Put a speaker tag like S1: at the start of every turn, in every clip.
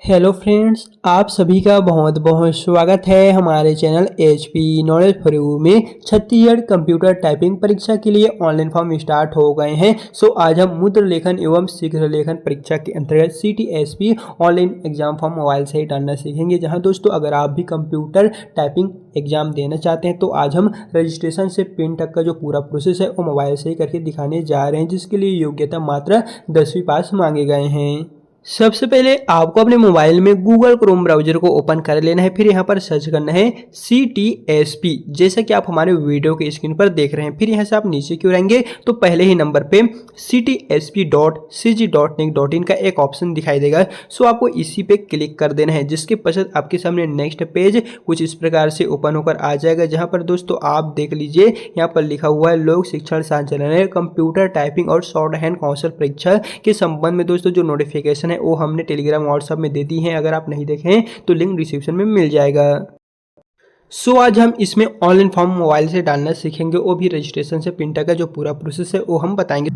S1: Hello friends, आप सभी का बहुत बहुत स्वागत है हमारे channel HP knowledge for you में। छत्तीसगढ़ कंप्यूटर टाइपिंग परीक्षा के लिए ऑनलाइन फॉर्म स्टार्ट हो गए हैं। सो आज हम मुद्र लेखन एवं शीघ्र लेखन परीक्षा के अंतर्गत CTSP online exam form mobile से ही डालना सीखेंगे। जहां दोस्तों अगर आप भी कंप्यूटर टाइपिंग एग्जाम देना चाहते हैं तो आज हम रजिस्ट्रेशन से पिन तक का जो पूरा प्रोसेस है वो मोबाइल से ही करके दिखाने जा रहे हैं, जिसके लिए योग्यता मात्र 10वीं पास मांगे गए हैं। सबसे पहले आपको अपने मोबाइल में गूगल क्रोम ब्राउजर को ओपन कर लेना है। फिर यहाँ पर सर्च करना है CTSP, जैसा कि आप हमारे वीडियो के स्क्रीन पर देख रहे हैं। फिर यहाँ से आप नीचे क्यों आएंगे तो पहले ही नंबर पे ctsp.cg.nic.in का एक ऑप्शन दिखाई देगा। सो आपको इसी पे क्लिक कर देना है, जिसके पश्चात आपके सामने नेक्स्ट पेज कुछ इस प्रकार से ओपन होकर आ जाएगा। जहाँ पर दोस्तों आप देख लीजिए, यहाँ पर लिखा हुआ है लोक शिक्षण संचालनालय कंप्यूटर टाइपिंग और शॉर्ट हैंड कौशल परीक्षा के संबंध में दोस्तों जो नोटिफिकेशन है वो हमने टेलीग्राम व्हाट्सएप में दे दी है। अगर आप नहीं देखे हैं तो लिंक डिस्क्रिप्शन में मिल जाएगा। सो आज हम इसमें ऑनलाइन फॉर्म मोबाइल से डालना सीखेंगे, वो भी रजिस्ट्रेशन से पिन तक का जो पूरा प्रोसेस है वो हम बताएंगे।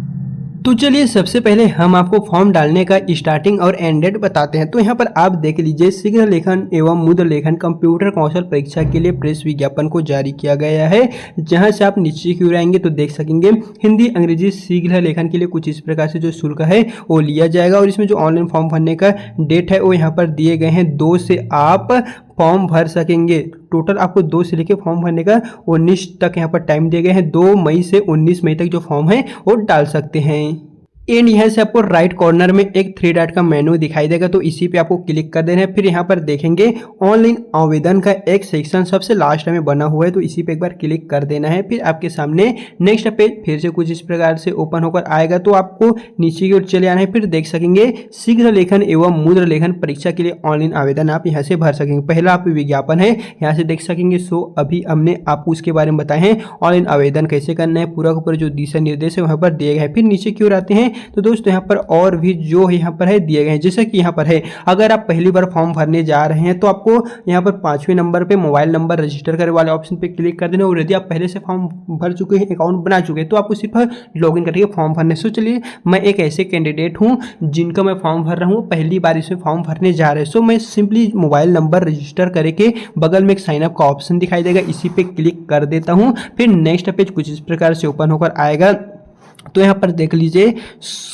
S1: तो चलिए सबसे पहले हम आपको फॉर्म डालने का स्टार्टिंग और एंड डेट बताते हैं। तो यहाँ पर आप देख लीजिए, शीघ्र लेखन एवं मुद्र लेखन कंप्यूटर कौशल परीक्षा के लिए प्रेस विज्ञापन को जारी किया गया है। जहां से आप नीचे की ओर आएंगे तो देख सकेंगे हिंदी अंग्रेजी शीघ्र लेखन के लिए कुछ इस प्रकार से जो शुल्क है वो लिया जाएगा। और इसमें जो ऑनलाइन फॉर्म भरने का डेट है वो यहाँ पर दिए गए हैं। 2 से आप फॉर्म भर सकेंगे। टोटल आपको 2 से लेकर फॉर्म भरने का 19 तक यहाँ पर टाइम दिए गए हैं। 2 मई से 19 मई तक जो फॉर्म है वो डाल सकते हैं। एंड यहाँ से आपको राइट कॉर्नर में एक 3 डॉट का मेनू दिखाई देगा, तो इसी पे आपको क्लिक कर देना है। फिर यहाँ पर देखेंगे ऑनलाइन आवेदन का एक सेक्शन सबसे लास्ट में बना हुआ है, तो इसी पे एक बार क्लिक कर देना है। फिर आपके सामने नेक्स्ट पेज फिर से कुछ इस प्रकार से ओपन होकर आएगा, तो आपको नीचे की ओर चले आना है। फिर देख सकेंगे शीघ्र लेखन एवं मुद्र लेखन परीक्षा के लिए ऑनलाइन आवेदन आप यहाँ से भर सकेंगे। पहला आप विज्ञापन है यहाँ से देख सकेंगे। सो अभी हमने आपको उसके बारे में बताए हैं, ऑनलाइन आवेदन कैसे करना है, पूरा का पूरा जो दिशा निर्देश है वहाँ पर दिए गए हैं। फिर नीचे की ओर आते हैं तो दोस्तों यहाँ पर और भी जो यहाँ पर है दिए गए हैं। जैसे कि यहाँ पर है, अगर आप पहली बार फॉर्म भरने जा रहे हैं तो आपको यहाँ पर 5वें नंबर पे मोबाइल नंबर रजिस्टर करे वाले ऑप्शन पे क्लिक कर देना। और यदि आप पहले से फॉर्म भर चुके हैं, अकाउंट बना चुके हैं, तो आपको सिर्फ लॉगिन करके फॉर्म भरने। सो चलिए, मैं एक ऐसे कैंडिडेट हूँ जिनका मैं फॉर्म भर रहा हूँ, पहली बार इसमें फॉर्म भरने जा रहे हैं। सो मैं सिंपली मोबाइल नंबर रजिस्टर करके बगल में एक साइन अप का ऑप्शन दिखाई देगा, इसी पे क्लिक कर देता हूँ। फिर नेक्स्ट पेज कुछ इस प्रकार से ओपन होकर आएगा। तो यहाँ पर देख लीजिए,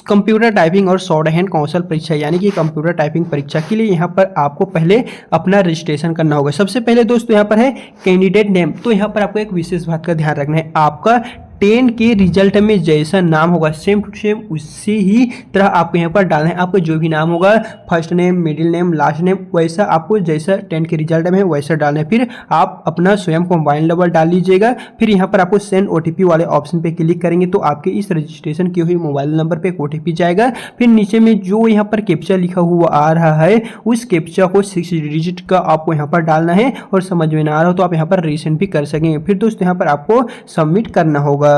S1: कंप्यूटर टाइपिंग और शॉर्ट हैंड कौशल परीक्षा यानी कि कंप्यूटर टाइपिंग परीक्षा के लिए यहाँ पर आपको पहले अपना रजिस्ट्रेशन करना होगा। सबसे पहले दोस्तों यहाँ पर है कैंडिडेट नेम। तो यहाँ पर आपको एक विशेष बात का ध्यान रखना है, आपका 10 के रिजल्ट में जैसा नाम होगा सेम टू सेम उसी ही तरह आपको यहाँ पर डालना है। आपका जो भी नाम होगा, first name, middle name, last name, वैसा आपको जैसा 10 के रिजल्ट में है वैसा डालना है। फिर आप अपना स्वयं को मोबाइल नंबर डाल लीजिएगा। फिर यहाँ पर आपको सेंड OTP वाले ऑप्शन पे क्लिक करेंगे तो आपके इस रजिस्ट्रेशन की हुई मोबाइल नंबर पे एक OTP जाएगा। फिर नीचे में जो यहाँ पर कैप्चा लिखा हुआ आ रहा है, उस कैप्चा को 6 डिजिट का आपको यहाँ पर डालना है। और समझ में ना आ रहा हो तो आप यहाँ पर रीसेंड भी कर सकेंगे। फिर दोस्तों यहाँ पर आपको सबमिट करना होगा।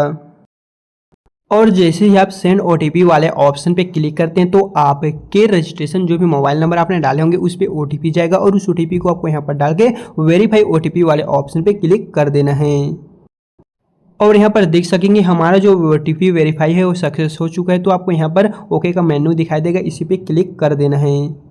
S1: और जैसे ही आप सेंड OTP वाले ऑप्शन पे क्लिक करते हैं तो आपके रजिस्ट्रेशन जो भी मोबाइल नंबर आपने डाले होंगे उस पे OTP जाएगा, और उस OTP को आपको यहाँ पर डाल के वेरीफाई OTP वाले ऑप्शन पे क्लिक कर देना है। और यहाँ पर देख सकेंगे हमारा जो OTP वेरीफाई है वो सक्सेस हो चुका है। तो आपको यहाँ पर ओके का मेन्यू दिखाई देगा, इसी पे क्लिक कर देना है।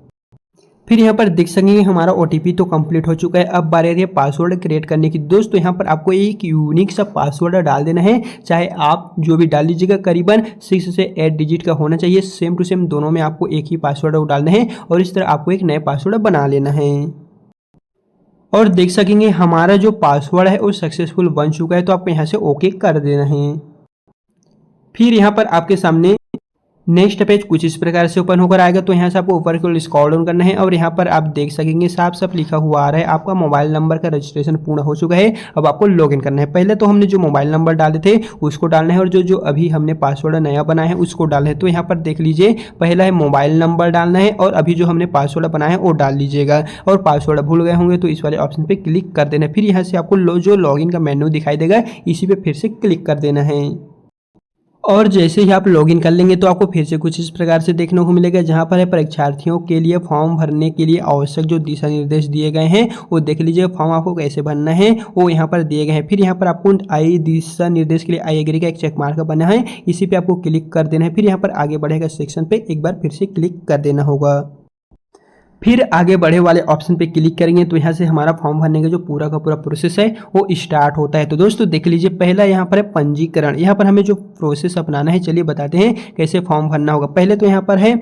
S1: फिर यहाँ पर देख सकेंगे हमारा OTP तो कंप्लीट हो चुका है। अब बारी आ रही है पासवर्ड क्रिएट करने की। दोस्तों यहाँ पर आपको एक यूनिक सा पासवर्ड डाल देना है, चाहे आप जो भी डाल लीजिएगा, करीबन 6 से 8 डिजिट का होना चाहिए। सेम टू सेम दोनों में आपको एक ही पासवर्ड डालना है, और इस तरह आपको एक नया पासवर्ड बना लेना है। और देख सकेंगे हमारा जो पासवर्ड है वो सक्सेसफुल बन चुका है, तो आपको यहाँ से ओके कर देना है। फिर यहाँ पर आपके सामने नेक्स्ट पेज कुछ इस प्रकार से ओपन होकर आएगा। तो यहाँ से आपको ऊपर की ओर स्क्रॉल डाउन करना है, और यहाँ पर आप देख सकेंगे साफ साफ लिखा हुआ आ रहा है आपका मोबाइल नंबर का रजिस्ट्रेशन पूर्ण हो चुका है। अब आपको लॉगिन करना है। पहले तो हमने जो मोबाइल नंबर डाले थे उसको डालना है, और जो अभी हमने पासवर्ड नया बनाया है उसको डालना है। तो यहाँ पर देख लीजिए, पहला है मोबाइल नंबर डालना है, और अभी जो हमने पासवर्ड बनाया है वो डाल लीजिएगा। और पासवर्ड भूल गए होंगे तो इस वाले ऑप्शन पर क्लिक कर देना है। फिर यहाँ से आपको जो लॉगिन का मेन्यू दिखाई देगा इसी पे फिर से क्लिक कर देना है। और जैसे ही आप लॉगिन कर लेंगे तो आपको फिर से कुछ इस प्रकार से देखने को मिलेगा, जहां पर है परीक्षार्थियों के लिए फॉर्म भरने के लिए आवश्यक जो दिशा निर्देश दिए गए हैं वो देख लीजिए। फॉर्म आपको कैसे भरना है वो यहाँ पर दिए गए हैं। फिर यहाँ पर आपको आई दिशा निर्देश के लिए आई एग्री का एक चेक मार्क बना है, इसी पे आपको क्लिक कर देना है। फिर यहाँ पर आगे बढ़ेगा सेक्शन पे एक बार फिर से क्लिक कर देना होगा। फिर आगे बढ़े वाले ऑप्शन पे क्लिक करेंगे तो यहाँ से हमारा फॉर्म भरने का जो पूरा का पूरा प्रोसेस है वो स्टार्ट होता है। तो दोस्तों देख लीजिए, पहला यहाँ पर है पंजीकरण। यहाँ पर हमें जो प्रोसेस अपनाना है, चलिए बताते हैं कैसे फॉर्म भरना होगा। पहले तो यहाँ पर है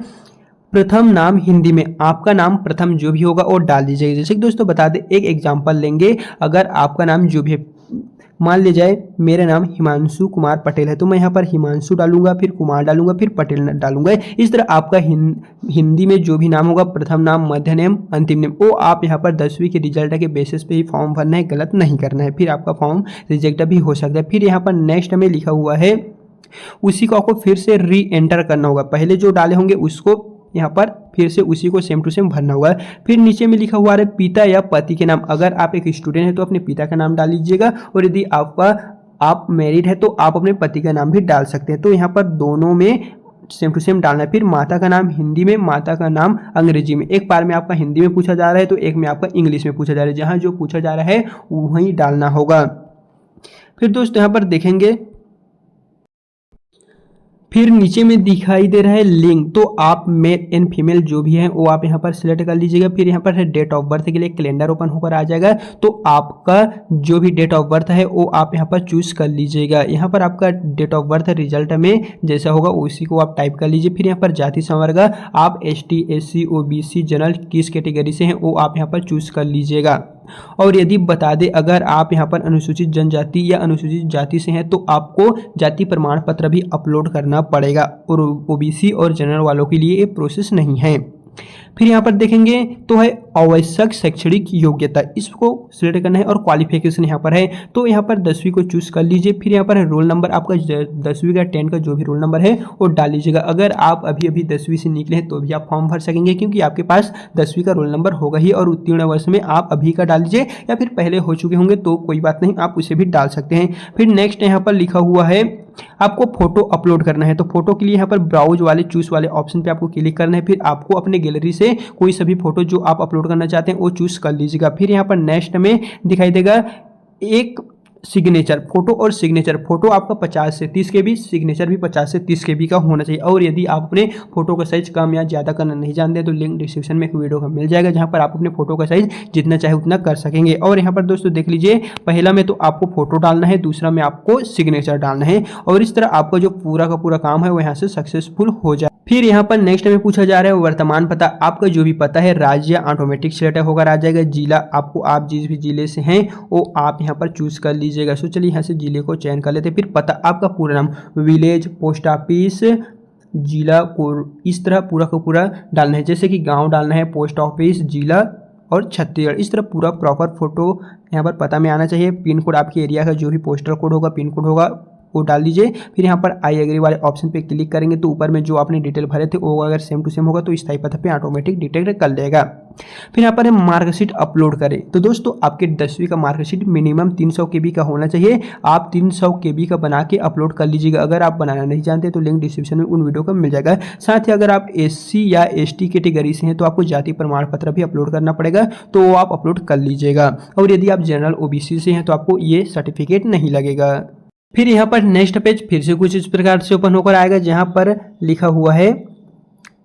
S1: प्रथम नाम हिंदी में, आपका नाम प्रथम जो भी होगा वो डाल दीजिएगा। जैसे कि दोस्तों बता दें, एक एग्जाम्पल लेंगे, अगर आपका नाम जो भी है, मान लिया जाए मेरा नाम हिमांशु कुमार पटेल है, तो मैं यहाँ पर हिमांशु डालूंगा, फिर कुमार डालूंगा, फिर पटेल डालूंगा। इस तरह आपका हिंदी में जो भी नाम होगा, प्रथम नाम, मध्य नाम, अंतिम नाम, वो आप यहाँ पर 10वीं के रिजल्ट के बेसिस पे ही फॉर्म भरना है, गलत नहीं करना है, फिर आपका फॉर्म रिजेक्ट भी हो सकता है। फिर यहाँ पर नेक्स्ट में लिखा हुआ है, उसी को आपको फिर से री एंटर करना होगा। पहले जो डाले होंगे उसको यहाँ पर फिर से उसी को सेम टू सेम भरना होगा। फिर नीचे में लिखा हुआ है पिता या पति के नाम, अगर आप एक स्टूडेंट हैं तो अपने पिता का नाम डाल लीजिएगा, और यदि आप मैरिड है तो आप अपने पति का नाम भी डाल सकते हैं। तो यहाँ पर दोनों में सेम टू सेम डालना है। फिर माता का नाम हिंदी में, माता का नाम अंग्रेजी में। एक बार में आपका हिंदी में पूछा जा रहा है तो एक में आपका इंग्लिश में पूछा जा रहा है, जहाँ जो पूछा जा रहा है वहीं डालना होगा। फिर दोस्तों यहाँ पर देखेंगे, फिर नीचे में दिखाई दे रहा है लिंग, तो आप मेल एंड फीमेल जो भी है वो आप यहाँ पर सिलेक्ट कर लीजिएगा। फिर यहाँ पर है डेट ऑफ बर्थ के लिए कैलेंडर ओपन होकर आ जाएगा, तो आपका जो भी डेट ऑफ बर्थ है वो आप यहाँ पर चूज कर लीजिएगा। यहाँ पर आपका डेट ऑफ बर्थ रिजल्ट में जैसा होगा उसी को आप टाइप कर लीजिए। फिर यहाँ पर जाति संवर्ग, आप ST SC OBC जनरल किस कैटेगरी से हैं वो आप यहाँ पर चूज कर लीजिएगा। और यदि बता दें, अगर आप यहाँ पर अनुसूचित जनजाति या अनुसूचित जाति से हैं तो आपको जाति प्रमाण पत्र भी अपलोड करना पड़ेगा, और OBC और जनरल वालों के लिए ये प्रोसेस नहीं है। फिर यहाँ पर देखेंगे तो है आवश्यक शैक्षणिक योग्यता, इसको सिलेक्ट करना है, और क्वालिफिकेशन यहाँ पर है तो यहाँ पर 10वीं को चूज कर लीजिए। फिर यहाँ पर है रोल नंबर, आपका 10वीं का 10 का जो भी रोल नंबर है वो डाल लीजिएगा। अगर आप अभी 10वीं से निकले हैं तो भी आप फॉर्म भर सकेंगे, क्योंकि आपके पास 10वीं का रोल नंबर होगा ही, और उत्तीर्ण वर्ष में आप अभी का डाल लीजिए, या फिर पहले हो चुके होंगे तो कोई बात नहीं, आप उसे भी डाल सकते हैं। फिर नेक्स्ट यहाँ पर लिखा हुआ है आपको फोटो अपलोड करना है, तो फोटो के लिए यहाँ पर ब्राउज वाले चूज वाले ऑप्शन पे आपको क्लिक करना है। फिर आपको अपने गैलरी से कोई सभी फोटो जो आप अपलोड करना चाहते हैं वो चूज कर लीजिएगा। फिर यहाँ पर नेक्स्ट में दिखाई देगा एक सिग्नेचर, फोटो और सिग्नेचर, फोटो आपका 50 से 30 KB, सिग्नेचर भी 50 से 30 KB का होना चाहिए। और यदि आप अपने फोटो का साइज कम या ज़्यादा करना नहीं जानते तो लिंक डिस्क्रिप्शन में एक वीडियो का मिल जाएगा, जहां पर आप अपने फोटो का साइज जितना चाहे उतना कर सकेंगे। और यहाँ पर दोस्तों देख लीजिए, पहला में तो आपको फोटो डालना है, दूसरा में आपको सिग्नेचर डालना है, और इस तरह आपका जो पूरा का पूरा काम है वो यहाँ से सक्सेसफुल हो जाए। फिर यहाँ पर नेक्स्ट में पूछा जा रहा है वर्तमान पता, आपका जो भी पता है राज्य ऑटोमेटिक सिलेक्ट होकर आ जाएगा। जिला आपको, आप जिस भी जिले से हैं वो आप यहाँ पर चूज कर लीजिएगा। सो चलिए यहाँ से जिले को चयन कर लेते हैं। फिर पता आपका पूरा नाम, विलेज, पोस्ट ऑफिस, जिला को इस तरह पूरा का पूरा डालना है, जैसे कि गांव डालना है, पोस्ट ऑफिस, जिला और छत्तीसगढ़, इस तरह पूरा प्रॉपर फोटो यहाँ पर पता में आना चाहिए। पिन कोड आपके एरिया का जो भी पोस्टल कोड होगा, पिन कोड होगा वो डाल दीजिए। फिर यहाँ पर आई एग्री वाले ऑप्शन पे क्लिक करेंगे तो ऊपर में जो आपने डिटेल भरे थे वो अगर सेम टू सेम होगा तो स्थायी पता पे ऑटोमेटिक डिटेक्ट कर लेगा। फिर यहाँ पर मार्कशीट अपलोड करें, तो दोस्तों आपके 10वीं का मार्कशीट मिनिमम 300 KB का होना चाहिए। आप 300 KB का बना के अपलोड कर लीजिएगा। अगर आप बनाना नहीं जानते तो लिंक डिस्क्रिप्शन में उन वीडियो का मिल जाएगा। साथ ही अगर आप SC या ST कैटेगरी से हैं तो आपको जाति प्रमाण पत्र भी अपलोड करना पड़ेगा, तो वो आप अपलोड कर लीजिएगा। और यदि आप जनरल OBC से हैं तो आपको ये सर्टिफिकेट नहीं लगेगा। फिर यहाँ पर नेक्स्ट पेज फिर से कुछ इस प्रकार से ओपन होकर आएगा, जहाँ पर लिखा हुआ है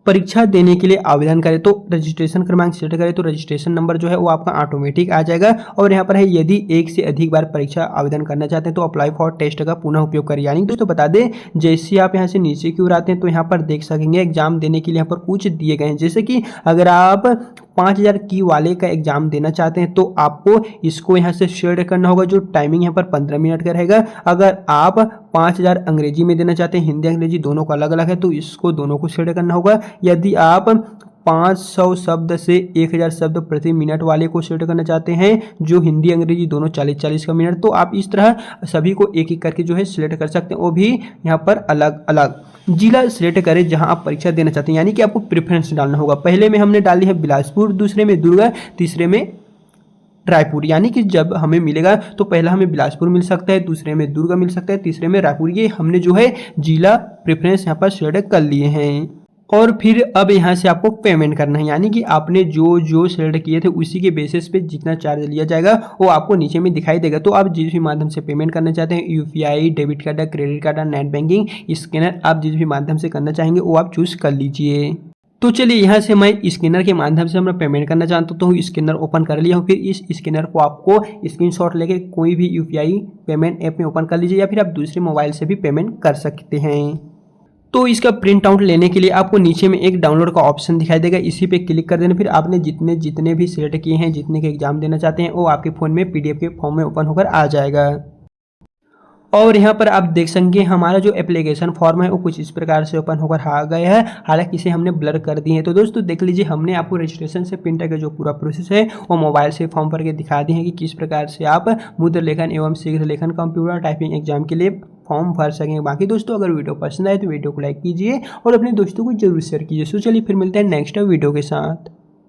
S1: परीक्षा देने के लिए आवेदन करें, तो रजिस्ट्रेशन क्रमांक सेलेक्ट करें तो रजिस्ट्रेशन नंबर जो है वो आपका ऑटोमेटिक आ जाएगा। और यहाँ पर है यदि एक से अधिक बार परीक्षा आवेदन करना चाहते हैं तो अप्लाई फॉर टेस्ट का पुनः उपयोग करें। यानी दोस्तों बता दें, जैसे आप यहाँ से नीचे की ओर आते हैं तो यहाँ पर देख सकेंगे एग्जाम देने के लिए यहाँ पर कुछ दिए गए हैं, जैसे कि अगर आप 5000 की वाले का एग्जाम देना चाहते हैं तो आपको इसको यहाँ से शेयर करना होगा, जो टाइमिंग यहाँ पर 15 मिनट का रहेगा। अगर आप 5000 अंग्रेजी में देना चाहते हैं, हिंदी अंग्रेजी दोनों का अलग अलग है, तो इसको दोनों को शेयर करना होगा। यदि आप 500 शब्द से 1000 शब्द प्रति मिनट वाले को सेलेक्ट करना चाहते हैं, जो हिंदी अंग्रेजी दोनों 40-40 का मिनट, तो आप इस तरह सभी को एक एक करके जो है सिलेक्ट कर सकते हैं, वो भी यहाँ पर अलग अलग। जिला सिलेक्ट करें जहां आप परीक्षा देना चाहते हैं, यानी कि आपको प्रेफरेंस डालना होगा। पहले में हमने डाली है बिलासपुर, दूसरे में दुर्ग, तीसरे में रायपुर। यानी कि जब हमें मिलेगा तो पहला हमें बिलासपुर मिल सकता है, दूसरे में दुर्ग मिल सकता है, तीसरे में रायपुर। ये हमने जो है जिला प्रेफरेंस यहाँ पर सिलेक्ट कर लिए हैं। और फिर अब यहाँ से आपको पेमेंट करना है, यानी कि आपने जो जो सिलेक्ट किए थे उसी के बेसिस पे जितना चार्ज लिया जाएगा वो आपको नीचे में दिखाई देगा। तो आप जिस भी माध्यम से पेमेंट करना चाहते हैं, UPI, debit card, credit card, net banking, scanner, आप जिस भी माध्यम से करना चाहेंगे वो आप चूज कर लीजिए। तो चलिए यहाँ से मैं स्कैनर के माध्यम से मैं पेमेंट करना चाहता हूँ। स्कैनर ओपन कर लिया हूँ। फिर इस स्कैनर को आपको स्क्रीनशॉट लेके कोई भी यूपीआई पेमेंट ऐप में ओपन कर लीजिए या फिर आप दूसरे मोबाइल से भी पेमेंट कर सकते हैं। तो इसका प्रिंट आउट लेने के लिए आपको नीचे में एक डाउनलोड का ऑप्शन दिखाई देगा, इसी पे क्लिक कर देना। फिर आपने जितने जितने भी सिलेक्ट किए हैं, जितने के एग्जाम देना चाहते हैं, वो आपके फ़ोन में पीडीएफ के फॉर्म में ओपन होकर आ जाएगा। और यहाँ पर आप देख सकेंगे हमारा जो एप्लीकेशन फॉर्म है वो कुछ इस प्रकार से ओपन होकर आ गया है। हालांकि इसे हमने ब्लर कर दिए हैं। तो दोस्तों देख लीजिए, हमने आपको रजिस्ट्रेशन से प्रिंट का जो पूरा प्रोसेस है वो मोबाइल से फॉर्म भर के दिखा दिए हैं कि किस प्रकार से आप मुद्र लेखन एवं शीघ्र लेखन कंप्यूटर टाइपिंग एग्जाम के लिए फॉर्म भर सकेंगे। बाकी दोस्तों अगर वीडियो पसंद आए तो वीडियो को लाइक कीजिए और अपने दोस्तों को जरूर शेयर कीजिए। सो चलिए फिर मिलते हैं नेक्स्ट वीडियो के साथ।